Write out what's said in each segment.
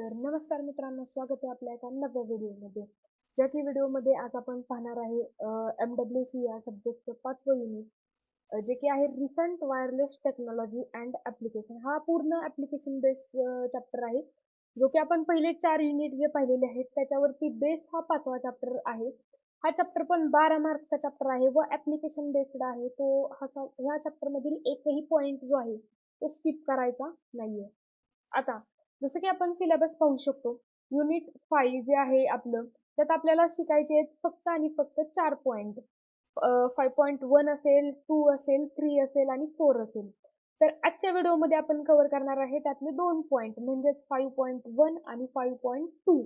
तर नमस्कार मित्रांनो, स्वागत आहे आपल्या एका नव्या व्हिडिओमध्ये. ज्या की व्हिडिओमध्ये आज आपण पाहणार आहे MWC या सब्जेक्टचं 5वं युनिट, जे की आहे recent wireless technology and application. हा पूर्ण ॲप्लिकेशन बेस चॅप्टर आहे, जो की आपण पहिले 4 युनिट जे पाहिलेले आहेत त्याच्यावरती बेस हा 5वा चॅप्टर आहे. हा चॅप्टर पण 12 मार्क्सचा चॅप्टर आहे व ॲप्लिकेशन बेस्ड आहे. ह्या चॅप्टरमधील एकही पॉईंट जो आहे तो स्किप करायचा नाहीये. आता जसं की आपण सिलेबस पाहू शकतो, युनिट 5 जे आहे आपलं, त्यात आपल्याला शिकायचे आहेत फक्त आणि फक्त 4 पॉइंट. 5.1 असेल, 2 असेल, 3 असेल आणि 4 असेल. तर आजच्या व्हिडिओमध्ये आपण कव्हर करणार आहे त्यातले 2 पॉइंट म्हणजेच 5.1 आणि 5.2.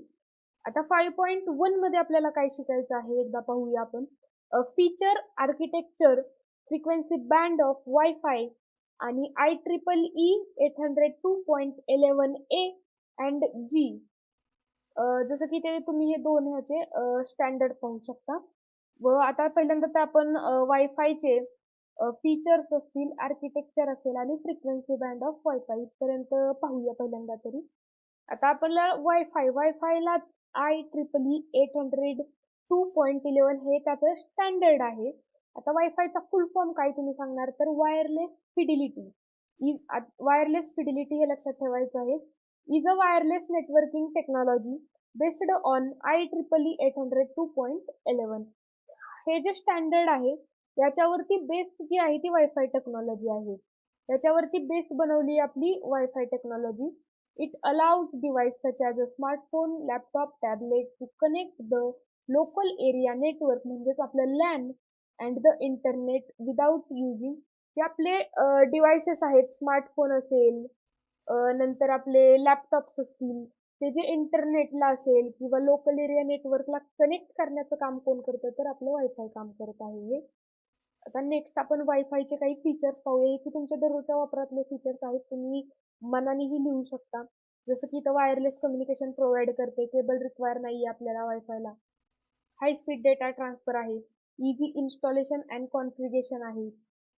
आता 5.1 मध्ये आपल्याला काय शिकायचं आहे एकदा पाहूया आपण. Feature architecture, frequency band of wifi आणि IEEE 802.11a अँड G. जसं की ते तुम्ही हे दोन ह्याचे स्टँडर्ड पाहू शकता. व आता पहिल्यांदा तर आपण वायफायचे फीचर्स असतील, आर्किटेक्चर असेल आणि फ्रिक्वेन्सी बँड ऑफ वायफाय इथपर्यंत पाहूया पहिल्यांदा तरी. आता आपल्याला वायफायला IEEE 802.11 हे त्याचं स्टँडर्ड आहे. आता वायफायचा फुल फॉर्म काय तुम्ही सांगणार तर वायरलेस फिडिलिटी. वायरलेस फिडिलिटी हे लक्षात ठेवायचं आहे. Is a wireless networking technology based on IEEE 802.11. हे जे स्टँडर्ड आहे याच्यावरती बेस जी आहे ती वायफाय टेक्नॉलॉजी आहे. याच्यावरती बेस बनवली आपली Wi-Fi technology. It allows device such as a smartphone, laptop, tablet to connect the local area network म्हणजेच आपलं LAN and the internet without using जे आपले डिव्हाइसेस आहेत, स्मार्टफोन असेल, नंतर आपले लॅपटॉप्स असतील, ते जे इंटरनेटला असेल किंवा लोकल एरिया नेटवर्कला कनेक्ट करण्याचं काम कोण करतं तर आपलं वायफाय काम करत आहे हे. आता नेक्स्ट आपण वायफायचे काही फीचर्स पाहूया की तुमच्या दररोजच्या वापरातले फीचर्स आहेत, तुम्ही मनानेही लिहू शकता. जसं की इथं वायरलेस कम्युनिकेशन प्रोव्हाइड करते, केबल रिक्वायर नाहीये आपल्याला वायफायला. हाय स्पीड डेटा ट्रान्सफर आहे, इझी इन्स्टॉलेशन अँड कॉन्फिगरेशन आहे,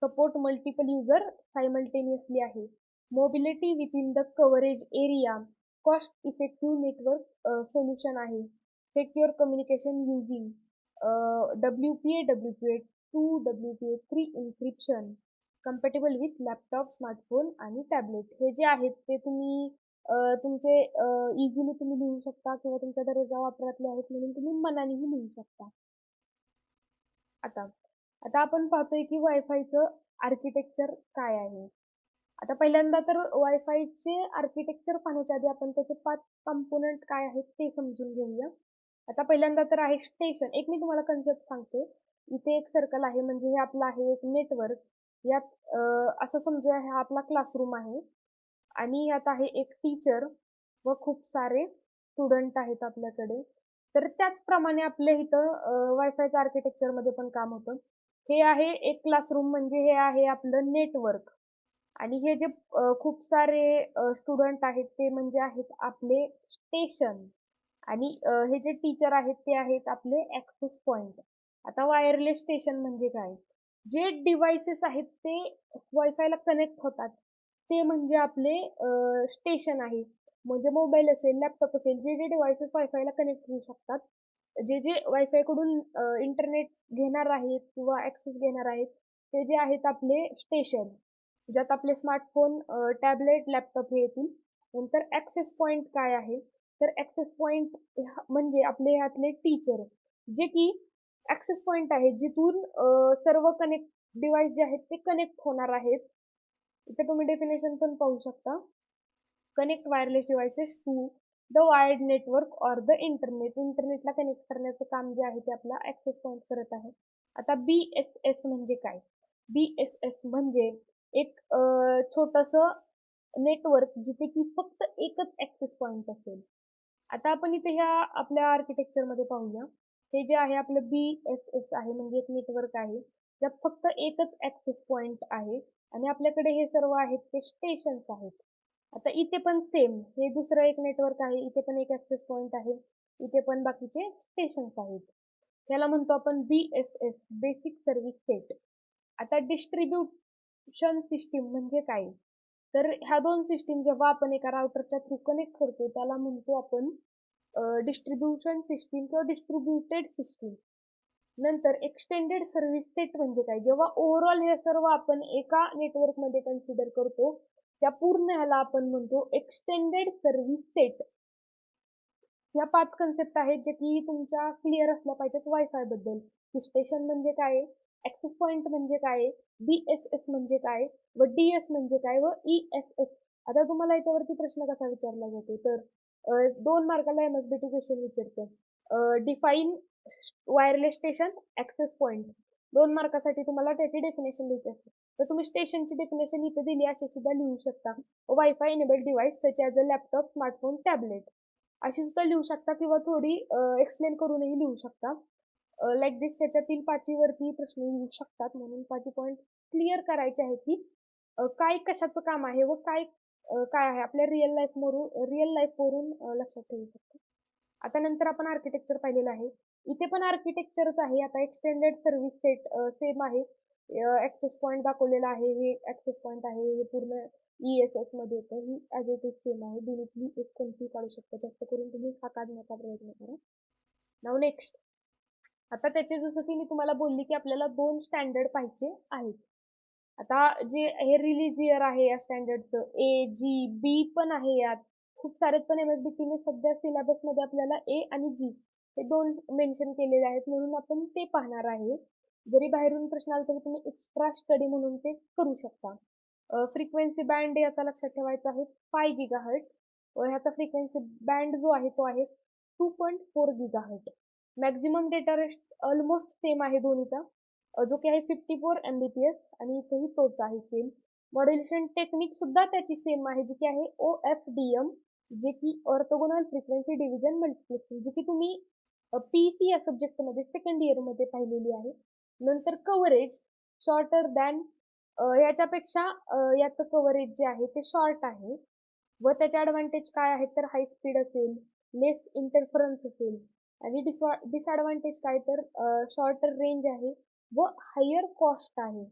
सपोर्ट मल्टिपल युजर सायमल्टेनियसली आहे, mobility within the coverage area, cost effective network solution आहे, secure communication using WPA, WPA2, WPA3 encryption, compatible with laptop, smartphone आणि tablet. हे जे आहेत ते तुम्ही तुमचे इझिली तुम्ही लिहू शकता किंवा तुमच्या दररोजच्या वापरातले आहेत म्हणून तुम्ही मनानेही लिहू शकता. आता आता आपण पाहतोय की वायफायचं आर्किटेक्चर काय आहे. आता पहिल्यांदा तर वायफायचे आर्किटेक्चर पाहण्याच्या आधी आपण त्याचे 5 कंपोनंट काय आहेत ते समजून घेऊया. आता पहिल्यांदा तर आहे स्टेशन. एक मी तुम्हाला कन्सेप्ट सांगते. इथे एक सर्कल आहे म्हणजे हे आपलं आहे एक नेटवर्क. यात असं समजूया हा आपला क्लासरूम आहे आणि यात आहे एक टीचर व खूप सारे स्टुडंट आहेत आपल्याकडे. तर त्याचप्रमाणे आपल्या इथं वायफायच्या आर्किटेक्चरमध्ये पण काम होतं. हे आहे एक क्लासरूम म्हणजे हे आहे आपलं नेटवर्क आणि हे जे खूप सारे स्टुडंट आहेत ते म्हणजे आहेत आपले स्टेशन आणि हे जे टीचर आहेत ते आहेत आपले ॲक्सेस पॉइंट. आता वायरलेस स्टेशन म्हणजे काय? जे डिव्हाइसेस आहेत ते वायफायला कनेक्ट होतात ते म्हणजे आपले स्टेशन आहे. म्हणजे मोबाईल असेल, लॅपटॉप असेल, जे जे डिव्हाइसेस वायफायला कनेक्ट होऊ शकतात, जे जे वायफायकडून इंटरनेट घेणार आहेत किंवा ॲक्सेस घेणार आहेत, ते जे आहेत आपले स्टेशन. ज्यात आपले स्मार्टफोन, टॅबलेट, लॅपटॉप हे येतील. नंतर ॲक्सेस पॉइंट काय आहे? तर ॲक्सेस पॉइंट म्हणजे आपले ह्यातले टीचर, जे की ॲक्सेस पॉइंट आहे जिथून सर्व कनेक्ट डिव्हाइस जे आहेत ते कनेक्ट होणार आहेत. इथे तुम्ही डेफिनेशन पण पाहू शकता. Connect wireless devices to the wired network or the internet. इंटरनेटला कनेक्ट करण्याचं काम जे आहे ते आपला ॲक्सेस पॉइंट करत आहे. आता BSS म्हणजे काय? BSS म्हणजे एक छोटंसं नेटवर्क जिथे की फक्त एकच ॲक्सेस पॉइंट असेल. आता आपण इथे ह्या आपल्या आर्किटेक्चरमध्ये पाहूया. हे जे आहे आपलं BSS आहे म्हणजे एक नेटवर्क आहे. त्यात फक्त एकच ॲक्सेस पॉइंट आहे आणि आपल्याकडे हे सर्व आहेत ते स्टेशन्स आहेत. आता इथे पण सेम हे दुसरं एक नेटवर्क आहे. इथे पण एक ॲक्सेस पॉइंट आहे. इथे पण बाकीचे स्टेशन्स आहेत. त्याला म्हणतो आपण BSS बेसिक सर्व्हिस सेट. आता डिस्ट्रिब्युशन सिस्टीम म्हणजे काय? तर ह्या दोन सिस्टीम जेव्हा आपण एका राउटरच्या थ्रू कनेक्ट करतो त्याला म्हणतो आपण डिस्ट्रीब्युशन सिस्टीम किंवा डिस्ट्रीब्युटेड सिस्टीम. नंतर एक्सटेंडेड सर्व्हिस सेट म्हणजे काय? जेव्हा ओव्हरऑल हे सर्व आपण एका नेटवर्कमध्ये कन्सिडर करतो, त्या पूर्ण ह्याला आपण म्हणतो एक्सटेंडेड सर्व्हिस सेट. ह्या 5 कन्सेप्ट आहेत जे की तुमच्या क्लिअर असल्या पाहिजेत वायफाय बद्दल. की स्टेशन म्हणजे काय? ॲक्सेस पॉइंट म्हणजे काय? BSS म्हणजे काय? व DS म्हणजे काय? व ESS. आता तुम्हाला याच्यावरती प्रश्न कसा विचारला जातो तर 2 मार्काला MSBT क्वेश्चन विचारतं. Define wireless station, access point. 2 मार्कासाठी तुम्हाला त्याची डेफिनेशन लिहायची असते. तर तुम्ही स्टेशनची डेफिनेशन इथे दिली अशी सुद्धा लिहू शकता. Wifi enabled device such as a laptop, smartphone, tablet. अशी सुद्धा लिहू शकता किंवा थोडी एक्सप्लेन करूनही लिहू शकता. लाईक दिस ह्याच्यातील 5 वरती प्रश्न येऊ शकतात म्हणून 5 पॉइंट क्लिअर करायचे आहेत की काय कशाचं काम आहे व काय आहे आपल्या रिअल लाईफवरून लक्षात ठेवू शकतो. आता नंतर आपण आर्किटेक्चर पाहिलेलं आहे. इथे पण आर्किटेक्चरच आहे. आता एक्सटेंडेड सर्व्हिस सेट सेम आहे. ॲक्सेस पॉइंट दाखवलेला आहे. हे ॲक्सेस पॉइंट आहे. हे पूर्ण ESS मध्ये येतं. ही ॲज इट इज सेम आहे. दोन्हीतली एक कोणतीही काढू शकता. जास्त करून तुम्ही हा काढण्याचा प्रयत्न करा. Now next. आता त्याचे जसं की मी तुम्हाला बोलली की आपल्याला 2 स्टँडर्ड पाहिजे आहेत. आता जे हे रिलीज इयर आहे या स्टँडर्डचं A, G, B पण आहे यात. खूप सारे पण MSBTने सध्या सिलेबसमध्ये आपल्याला A आणि G हे 2 मेन्शन केलेले आहेत म्हणून आपण ते पाहणार आहे. जरी बाहेरून प्रश्न आला तरी तुम्ही एक्स्ट्रा स्टडी म्हणून ते करू शकता. फ्रिक्वेन्सी बँड याचा लक्षात ठेवायचा आहे 5 GHz. ह्याचा फ्रिक्वेन्सी बँड जो आहे तो आहे 2.4 GHz. Maximum data rate almost same आहे दोन्हीचा. जो की आहे 54 Mbps आणि इथेही तोच आहे सेम. मॉड्युलेशन टेक्निक सुद्धा त्याची सेम आहे जी की आहे OFDM, जे की ऑर्थोगोनल फ्रिक्वेन्सी डिव्हिजन मल्टिप्लेक्सिंग, जी की तुम्ही PC या सब्जेक्टमध्ये सेकंड इयरमध्ये पाहिलेली आहे. नंतर कव्हरेज शॉर्टर दॅन याच्यापेक्षा याचं कव्हरेज जे आहे ते शॉर्ट आहे व त्याचे ॲडव्हान्टेज काय आहेत तर हाय स्पीड असेल, लेस इंटरफरन्स असेल आणि डिसॲडव्हान्टेज काय तर शॉर्टर रेंज आहे व हायर कॉस्ट आहे.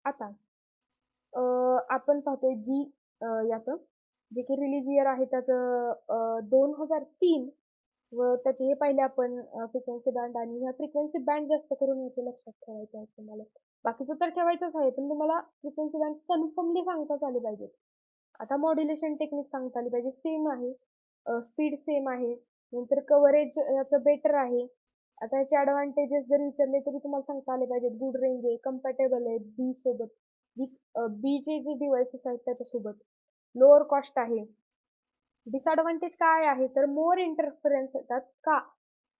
आता आपण पाहतोय जी याचं जे की रिलीज इयर आहे त्याचं 2003 व त्याचे हे पाहिले आपण फ्रिक्वेन्सी बँड आणि ह्या फ्रिक्वेन्सी बँड जास्त करून याचे लक्षात ठेवायचे आहेत तुम्हाला. बाकीचं तर ठेवायचंच आहे पण तुम्हाला फ्रिक्वेन्सी बँड कन्फर्मली सांगताच आले पाहिजेत. आता मॉड्युलेशन टेक्निक सांगता आली पाहिजे. सेम आहे. स्पीड सेम आहे. नंतर कव्हरेज याचं बेटर आहे. आता याचे ॲडव्हान्टेजेस जर विचारले तरी तुम्हाला सांगता आले पाहिजेत. गुड रेंज आहे, कम्पॅटेबल आहे बी सोबत. बीचे जे डिव्हाइसेस आहेत त्याच्यासोबत. लोअर कॉस्ट आहे. डिसॲडव्हान्टेज काय आहे तर मोर इंटरफरन्स येतात. का?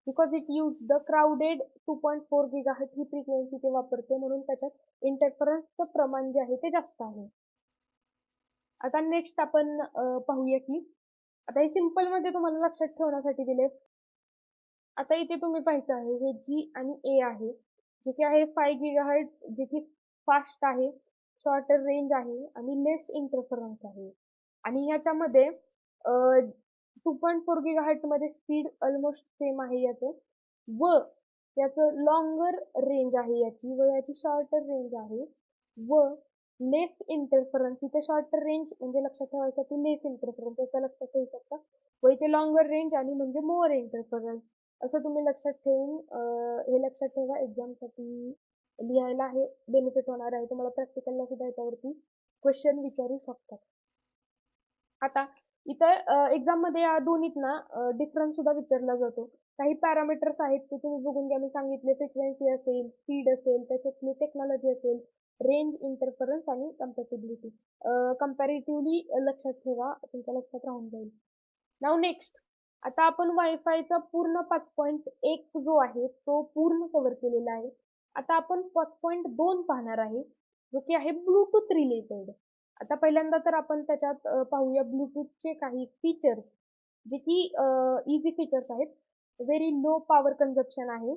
Because it use the crowded 2.4 GHz he frequency ते वापरते म्हणून त्याच्यात इंटरफरन्सचं प्रमाण जे आहे ते जास्त आहे. आता नेक्स्ट आपण पाहूया की आता हे सिंपल मध्ये तुम्हाला लक्षात ठेवण्यासाठी दिले. आता इथे तुम्ही पाहायचं आहे हे G आणि A आहे. जे की आहे 5 GHz जे की फास्ट आहे, शॉर्टर रेंज आहे आणि लेस इंटरफरन्स आहे. आणि ह्याच्यामध्ये 2.4 GHz मध्ये स्पीड ऑलमोस्ट सेम आहे याचं व याचं लॉंगर रेंज आहे याची व याची शॉर्टर रेंज आहे व लेस इंटरफरन्स. इथे शॉर्टर रेंज म्हणजे लक्षात ठेवायसाठी लेस इंटरफरन्स असं लक्षात ठेवू शकता व इथे लॉंगर रेंज आणि म्हणजे मोर इंटरफरन्स असं तुम्ही लक्षात ठेवून हे लक्षात ठेवा. एक्झामसाठी लिहायला हे बेनिफिट होणार आहे. तुम्हाला प्रॅक्टिकलला सुद्धा याच्यावरती क्वेश्चन विचारू शकतात. आता इतर एक्झाममध्ये या दोन्हीत ना डिफरन्स सुद्धा विचारला जातो. काही पॅरामीटर्स आहेत ते तुम्ही बघून घ्या. मी सांगितले फ्रिक्वेन्सी असेल, स्पीड असेल, त्याच्यातली टेक्नॉलॉजी असेल, रेंज, इंटरफरन्स आणि कम्पॅटिबिलिटी. कंपॅरेटिव्हली लक्षात ठेवा, तुमच्या लक्षात राहून जाईल. Now next. आता आपण वायफायचा पूर्ण 5.1 जो आहे तो पूर्ण कव्हर केलेला आहे. आता आपण 5.2 पाहणार आहे जो की आहे ब्लूटूथ रिलेटेड. आता पहिल्यांदा तर आपण त्याच्यात पाहूया ब्लूटूथचे काही फीचर्स जे की इझी फीचर्स आहेत. व्हेरी लो पॉवर कन्झप्शन आहे.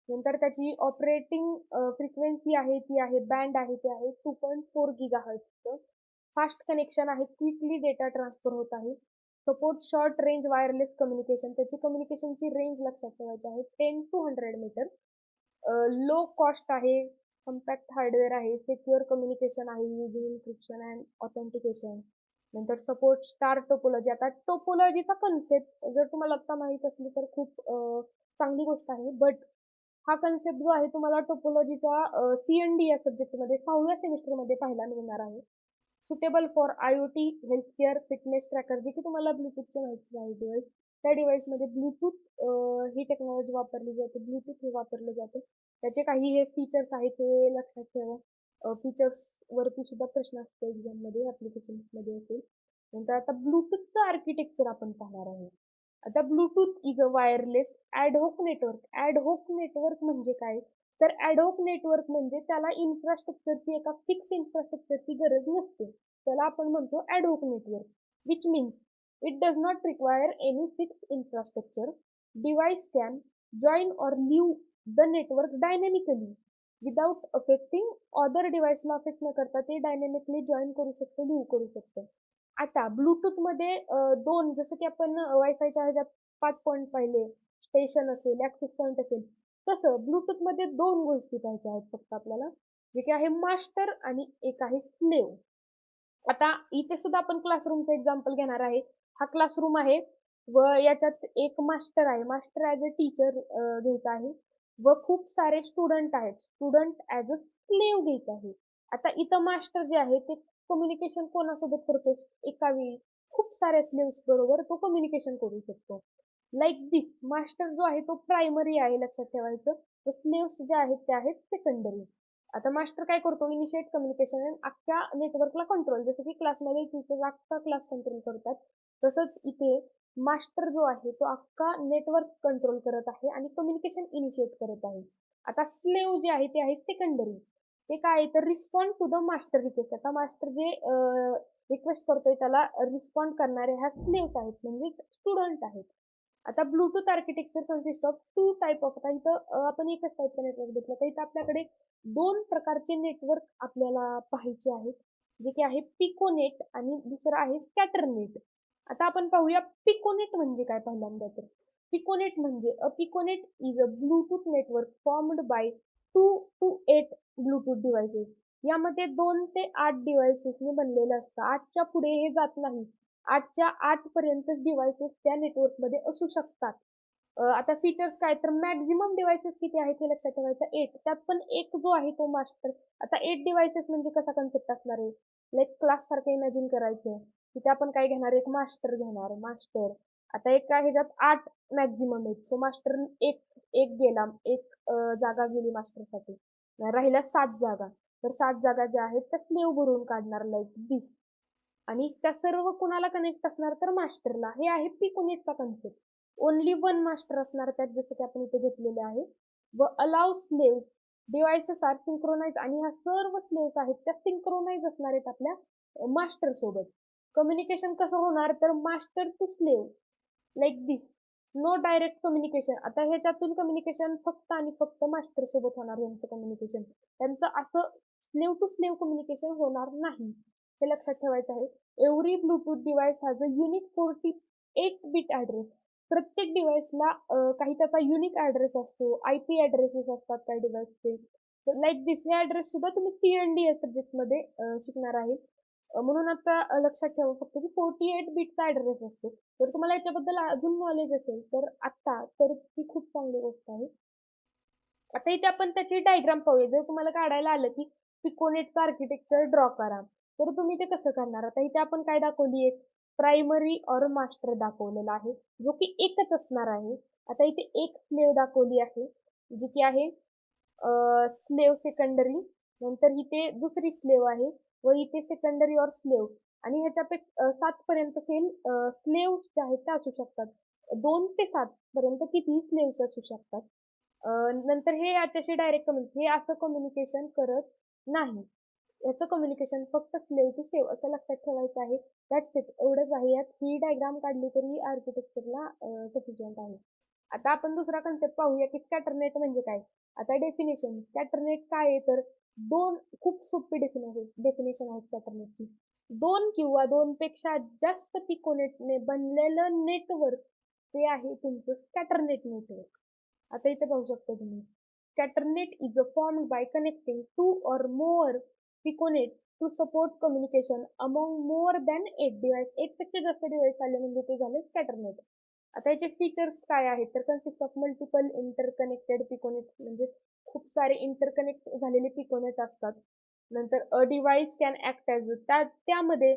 नंतर त्याची ऑपरेटिंग फ्रिक्वेन्सी आहे ती आहे बँड आहे ते आहे 2.4 GHz. फास्ट कनेक्शन आहे, क्विकली डेटा ट्रान्सफर होत आहे. Support short range wireless communication. त्याची कम्युनिकेशनची रेंज लक्षात ठेवायची आहे 10 to 100 मीटर. लो कॉस्ट आहे. कॉम्पॅक्ट हार्डवेअर आहे, सिक्युअर कम्युनिकेशन आहे युजिंग एन्क्रिप्शन अँड ऑथेंटिकेशन. नंतर सपोर्ट स्टार टोपोलॉजी. आता टोपोलॉजीचा कन्सेप्ट जर तुम्हाला आता माहित असली तर खूप चांगली गोष्ट आहे. बट हा कन्सेप्ट जो आहे तुम्हाला टोपोलॉजीचा CND या सब्जेक्टमध्ये 6व्या सेमिस्टरमध्ये पाहायला मिळणार आहे. Suitable for IoT, healthcare, fitness tracker, जे की तुम्हाला ब्लूटूथचे माहिती आहे डिव्हाइस. त्या डिव्हाइसमध्ये ब्लूटूथ ही टेक्नॉलॉजी वापरली जाते. ब्लूटूथ हे वापरलं जातं. त्याचे काही हे फीचर्स आहेत हे लक्षात ठेवा. फीचर्स वरती सुद्धा प्रश्न असतो एक्झाममध्ये, ॲप्लिकेशन्समध्ये असेल. नंतर आता ब्लूटूथचं आर्किटेक्चर आपण पाहणार आहोत. आता Bluetooth is a wireless ad hoc network. Ad hoc network म्हणजे काय? तर ॲडहॉक नेटवर्क म्हणजे त्याला इन्फ्रास्ट्रक्चरची एका फिक्स इन्फ्रास्ट्रक्चरची गरज नसते. त्याला आपण म्हणतो ad hoc network. Which means it does not require any fix infrastructure. Device can join or leave the network dynamically without affecting other डिव्हाइसला अफेक्ट न करता ते डायनॅमिकली जॉईन करू शकतो, लिव्ह करू शकतो. आता ब्लूटूथमध्ये दोन, जसं की आपण वायफायच्या ह्याच्यात 5 पॉईंट पाहिले, स्टेशन असेल, ॲक्सेस पॉईंट असेल, तसं ब्लूटूथमध्ये 2 गोष्टी पाहायच्या आहेत फक्त आपल्याला, जे की आहे मास्टर आणि एक आहे स्लेव्ह. आता इथे सुद्धा आपण क्लासरूमचं एक्झाम्पल घेणार आहे. हा क्लासरूम आहे व याच्यात एक मास्टर आहे. मास्टर ॲज अ टीचर घ्यायचा आहे व खूप सारे स्टुडंट आहेत. स्टुडंट ॲज अ स्लेव्ह घ्यायचा आहे. आता इथं मास्टर जे आहे ते कम्युनिकेशन कोणासोबत करतो? एका वेळी खूप साऱ्या स्लेव्हज बरोबर तो कम्युनिकेशन करू शकतो. लाइक दिस मास्टर जो आहे तो प्रायमरी आहे लक्षात ठेवायचं. व स्लेव्हज जे आहेत ते आहेत सेकंडरी. आता मास्टर काय करतो? इनिशिएट कम्युनिकेशन आणि अख्ख्या नेटवर्कला कंट्रोल. जसं की क्लासमध्ये टीचर अख्खा क्लास कंट्रोल करतात. तसंच इथे मास्टर जो आहे तो अख्खा नेटवर्क कंट्रोल करत आहे आणि कम्युनिकेशन इनिशिएट करत आहे. आता स्लेव्ह जे आहे ते आहे सेकंडरी. ते काय आहे तर respond to the master request. आता मास्टर जे रिक्वेस्ट करतोय त्याला रिस्पॉन्ड करणारे ह्या स्लेव्स आहेत म्हणजे स्टुडंट आहेत. आता Bluetooth architecture consist of two type of. आता इथं आपण एकच टाईपचं नेटवर्क घेतलं तर इथं आपल्याकडे 2 प्रकारचे नेटवर्क आपल्याला पाहायचे आहेत, जे की आहे पिकोनेट आणि दुसरं आहे स्कॅटरनेट. आता आपण पाहूया पिकोनेट म्हणजे काय पहिल्यांदा तर. पिकोनेट म्हणजे a piconet is a Bluetooth network formed by 2 to 8 Bluetooth devices. यामध्ये 2 ते 8 डिव्हाइसेसने बनलेलं असतं. 8च्या पुढे हे जात नाही. 8च्या 8 पर्यंतच डिव्हाइसेस त्या नेटवर्कमध्ये असू शकतात. आता फीचर्स काय तर मॅक्झिमम डिव्हाइसेस किती आहेत हे लक्षात ठेवायचं 8. त्यात पण एक जो आहे तो मास्टर. आता 8 डिव्हाइसेस म्हणजे कसा कन्सेप्ट असणार आहे? लाइक क्लास सारखं इमॅजिन करायचं. तिथे आपण काय घेणार? एक मास्टर घेणार. मास्टर. आता एका ह्याच्यात 8 मॅक्झिमम आहेत. सो मास्टर एक एक गेला. एक जागा गेली मास्टरसाठी. राहिल्या 7 जागा. तर 7 जागा ज्या आहेत त्या स्लेव्ह भरून काढणार लाइक दिस. आणि त्या सर्व कुणाला कनेक्ट असणार तर मास्टरला. हे आहे पिकोनेटचा कन्सेप्ट. ओन्ली वन मास्टर असणार त्यात जसं की आपण इथे घेतलेले आहे. व allow slave devices are synchronize आणि ह्या सर्व स्लेव्स आहेत त्या सिंक्रोनाइज असणार आहेत आपल्या मास्टर सोबत. कम्युनिकेशन कसं होणार तर master to slave like this. No direct communication. आता ह्याच्यातून कम्युनिकेशन फक्त आणि फक्त मास्टर सोबत होणार यांचं कम्युनिकेशन. त्यांचं असं स्लेव्ह टू स्लेव्ह कम्युनिकेशन होणार नाही. हे लक्षात ठेवायचं आहे. Every Bluetooth device has a unique 48 bit address. प्रत्येक डिव्हाइसला काही त्याचा युनिक ॲड्रेस असतो. IP ॲड्रेसेस असतात काही डिव्हाइसचे. तर लाइक दिस हे ॲड्रेस सुद्धा तुम्ही CND या सब्जेक्टमध्ये शिकणार आहे. म्हणून आता लक्षात ठेवा फक्त की 48 बिटचा ॲड्रेस असतो. जर तुम्हाला याच्याबद्दल अजून नॉलेज असेल तर आत्ता तर ती खूप चांगली गोष्ट आहे. आता इथे आपण त्याची डायग्राम पाहूया. जर तुम्हाला काढायला आलं की पिकोनेटचं आर्किटेक्चर ड्रॉ करा. तर तुम्ही ते कसं करणार? आता इथे आपण काय दाखवली एक प्रायमरी और मास्टर दाखवलेला आहे, जो की एकच असणार आहे. आता इथे एक स्लेव्ह दाखवली आहे, जी की आहे स्लेव्ह सेकंडरी. नंतर इथे दुसरी स्लेव्ह आहे व इथे सेकंडरी और स्लेव्ह आणि ह्याच्यापेक्षा 7 पर्यंत सेम स्लेव्हज जे आहेत त्या असू शकतात. 2 ते 7 पर्यंत कितीही स्लेव्हज असू शकतात. नंतर हे याच्याशी डायरेक्ट हे असं कम्युनिकेशन करत नाही. याचं कम्युनिकेशन फक्त स्लेव्ह टू स्लेव्ह असं लक्षात ठेवायचं आहे. That's it. एवढंच आहे. यात ही डायग्राम काढली तरी आर्किटेक्चरला सफिशियंट आहे. आता आपण दुसरा कन्सेप्ट पाहूया की स्कॅटरनेट म्हणजे काय? आता डेफिनेशन स्कॅटरनेट काय आहे तर 2 खूप सोपी डेफिनेशन आहे स्कॅटरनेटची. 2 किंवा 2 पेक्षा जास्त पिकोनेटने बनलेलं नेटवर्क ते आहे तुमचं स्कॅटरनेट नेटवर्क. आता इथे पाहू शकता तुम्ही. Scatternet is formed by connecting two or more piconet to support communication among more than 8 device. एकपेक्षा जास्त डिव्हाइस आले म्हणजे ते झाले स्कॅटरनेट. आता याचे फीचर्स काय आहेत तर consist of multiple interconnected piconet म्हणजे खूप सारे इंटरकनेक्ट झालेले पिकोनेट असतात. नंतर अ डिव्हाइस कॅन ऍक्ट ॲज त्यामध्ये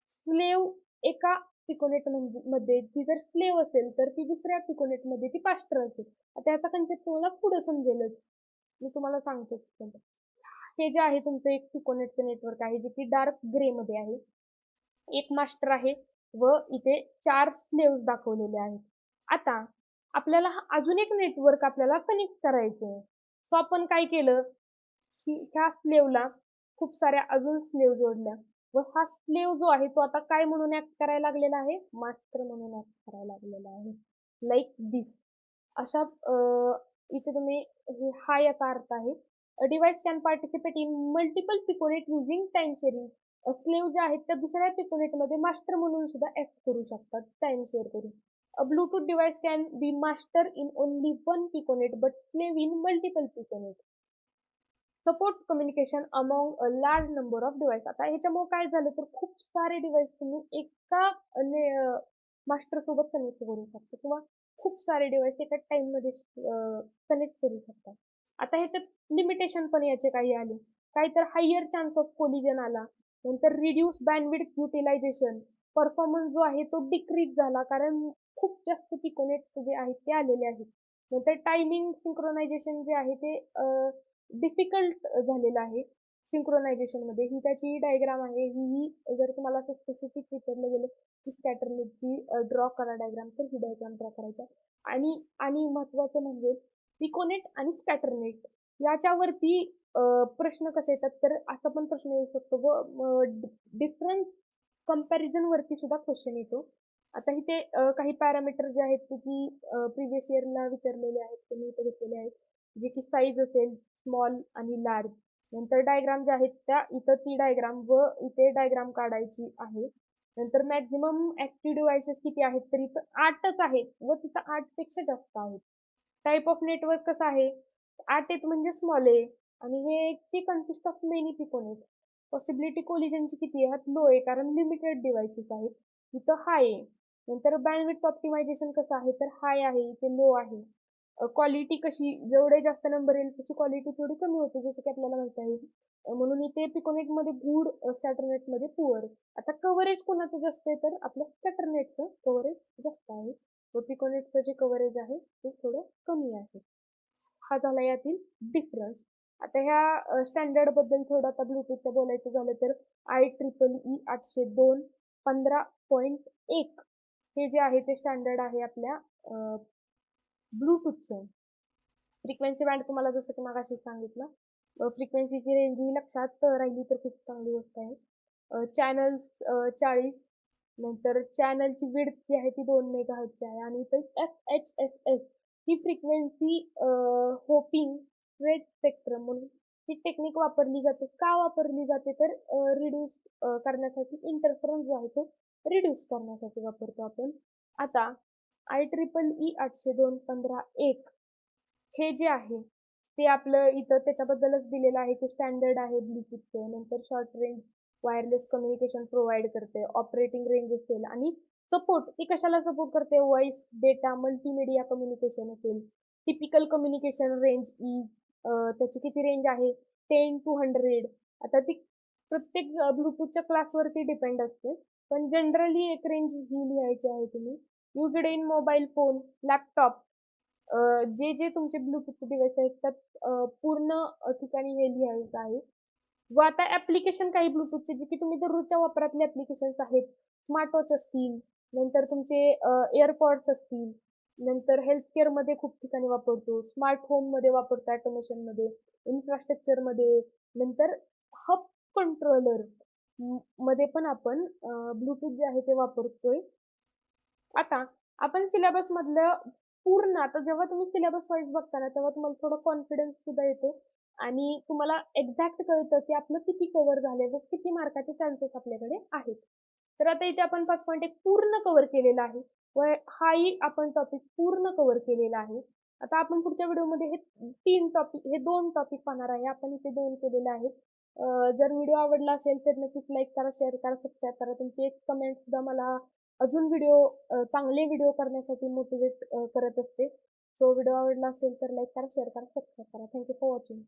स्लेव्ह एका पिकोनेट मध्ये ती जर स्लेव्ह असेल तर ती दुसऱ्या पिकोनेट मध्ये ती पास्टर असेल. आता याचा कन्सेप्ट तुम्हाला पुढे समजेलच. मी तुम्हाला सांगते. हे जे आहे तुमचं एक पिकोनेटचं नेटवर्क आहे जे की डार्क ग्रे मध्ये आहे. एक मास्टर आहे व इथे 4 स्लेव्स दाखवलेले आहेत. आता आपल्याला अजून एक नेटवर्क आपल्याला कनेक्ट करायचं आहे. सो आपण काय केलं की ह्या स्लेव्हला खूप साऱ्या अजून स्लेव्ह जोडल्या व हा स्लेव्ह जो आहे तो आता काय म्हणून ऍक्ट करायला लागलेला आहे मास्टर म्हणून ऍक्ट करायला लागलेला आहे. लाईक दिस अशा इथे तुम्ही हा याचा अर्थ आहे. A device can participate in multiple piconet using time sharing. Slave जे आहेत त्या दुसऱ्या पिकोनेट मध्ये मास्टर म्हणून सुद्धा ऍक्ट करू शकतात टाइम शेअर करून. A Bluetooth device can be master in only one piconet but slave in multiple piconet. Support communication among a large number of devices. आता ह्याच्यामुळे काय झालं तर खूप सारे डिव्हाइस तुम्ही एका मास्टर सोबत कनेक्ट करू शकता किंवा खूप सारे डिव्हाइस एका टाइम मध्ये कनेक्ट करू शकता. आता ह्याच्यात लिमिटेशन पण याचे काही आले. काही तर हायर चान्स ऑफ कोलिजन आला. नंतर रिड्यूस बँडविड्थ युटिलायझेशन. परफॉर्मन्स जो आहे तो डिक्रीज झाला कारण खूप जास्त पिकोनेट्स जे आहेत ते आलेले आहेत. नंतर टायमिंग सिंक्रोनायझेशन जे आहे ते डिफिकल्ट झालेलं आहे सिंक्रोनायझेशन मध्ये. ही त्याची डायग्राम आहे. ही जर तुम्हाला असं स्पेसिफिक विचारलं गेलं की स्कॅटरनेटची ड्रॉ करा डायग्राम तर ही डायग्राम ड्रॉ करायच्या. आणि महत्वाचं म्हणजे पिकोनेट आणि स्कॅटरनेट याच्यावरती प्रश्न कसे येतात तर असा पण प्रश्न येऊ शकतो व डिफरन्स कंपॅरिझन वरती सुद्धा क्वेश्चन येतो. आता इथे काही पॅरामीटर जे आहेत ते की प्रिव्हियस इयरला विचारलेले आहेत ते मी इथे घेतलेले आहेत. जे की साईज असेल स्मॉल आणि लार्ज. नंतर डायग्राम जे आहेत त्या इथं ती डायग्राम व इथे डायग्राम काढायची आहे. नंतर मॅक्झिमम ऍक्टिव्ह डिव्हाइसेस किती आहेत तर इथं 8च आहेत व तिथं 8 पेक्षा जास्त आहेत. टाईप ऑफ नेटवर्क कसं आहे 8 आहेत म्हणजे स्मॉल आहे आणि हे ती consist of many piconet. Possibility कोलिजनची किती आहे लो आहे कारण लिमिटेड डिव्हाइसेस आहेत. इथं हाय आहे. नंतर बँडविड्थ ऑप्टिमायझेशन कसं आहे तर हाय आहे इथे लो आहे. क्वालिटी कशी जेवढे जास्त नंबर येईल त्याची क्वालिटी थोडी कमी होते जसं की आपल्याला माहित आहे. म्हणून इथे पिकोनेट मध्ये गुड स्कॅटरनेट मध्ये पुअर. आता कव्हरेज कोणाचं जास्त आहे तर आपल्या स्कॅटरनेटचं कव्हरेज जास्त आहे व पिकोनेटचं जे कव्हरेज आहे ते थोडं कमी आहे. हा झाला यातील डिफरन्स. आता ह्या स्टँडर्ड बद्दल थोडं आता ब्लूटूथचं बोलायचं झालं तर IEEE 802 15.1 हे जे आहे ते स्टँडर्ड आहे आपल्या ब्लूटूथचं. फ्रिक्वेन्सी बँड तुम्हाला जसं की मगाशी सांगितलं. फ्रिक्वेन्सीची रेंज ही लक्षात राहिली तर खूप चांगली गोष्ट आहे. चॅनल्स 40. नंतर चॅनलची विड्थ जी आहे ती 2 मेगाहर्ट्झची आहे आणि इथं FHSS ही फ्रिक्वेन्सी होपिंग स्ट्रेट स्पेक्ट्रम म्हणून ही टेक्निक वापरली जाते. का वापरली जाते तर रिड्यूस करण्यासाठी इंटरफरन्स जो आहे तो रिड्यूस करण्यासाठी वापरतो आपण. आता IEEE 802.15.1 हे जे आहे ते आपलं इथं त्याच्याबद्दलच दिलेलं आहे की स्टँडर्ड आहे ब्लूटूथचं. नंतर short range wireless communication provide करते. ऑपरेटिंग रेंज असेल आणि सपोर्ट ती कशाला सपोर्ट करते व्हॉइस डेटा मल्टीमीडिया कम्युनिकेशन असेल. टिपिकल कम्युनिकेशन रेंज इज त्याची किती रेंज आहे 10 to 100. आता ती प्रत्येक ब्लूटूथच्या क्लासवरती डिपेंड असते पण जनरली एक रेंज ही लिहायची आहे तुम्ही. Used in mobile phone laptop जे जे तुमचे ब्लूटूथचे डिव्हाइस आहेत त्यात पूर्ण ठिकाणी हे लिहायचं आहे. व आता ऍप्लिकेशन काही ब्लूटूथचे जे की तुम्ही दररोजच्या वापरातले ऍप्लिकेशन्स आहेत. स्मार्ट वॉच असतील नंतर तुमचे एअरपॉड्स असतील. नंतर हेल्थ केअर मध्ये खूप ठिकाणी वापरतो. स्मार्ट होम मध्ये वापरतो ऑटोमेशन मध्ये. इन्फ्रास्ट्रक्चर मध्ये. नंतर हब कंट्रोलर मध्ये पण आपण ब्लूटूथ जे आहे ते वापरतोय. आता आपण सिलेबस मधलं पूर्ण आता जेव्हा तुम्ही सिलेबस वाईज बघता ना तेव्हा तुम्हाला थोडं कॉन्फिडन्स सुद्धा येतो आणि तुम्हाला एक्झॅक्ट कळतं की आपलं किती कव्हर झालंय व किती मार्काचे चान्सेस आपल्याकडे आहेत. तर आता इथे आपण 5.1 पूर्ण कव्हर केलेला आहे व हाही आपण टॉपिक पूर्ण कव्हर केलेला आहे. आता आपण पुढच्या व्हिडिओमध्ये हे 2 टॉपिक पाहणार आहे. आपण इथे 2 केलेले आहेत. जर व्हिडिओ आवडला असेल तर नक्कीच लाईक करा, शेअर करा, सबस्क्राईब करा. तुमची एक कमेंट सुद्धा मला अजून चांगले व्हिडिओ करण्यासाठी मोटिवेट करत असते. सो व्हिडिओ आवडला असेल तर लाईक करा, शेअर करा, सबस्क्राईब करा. Thank you for watching.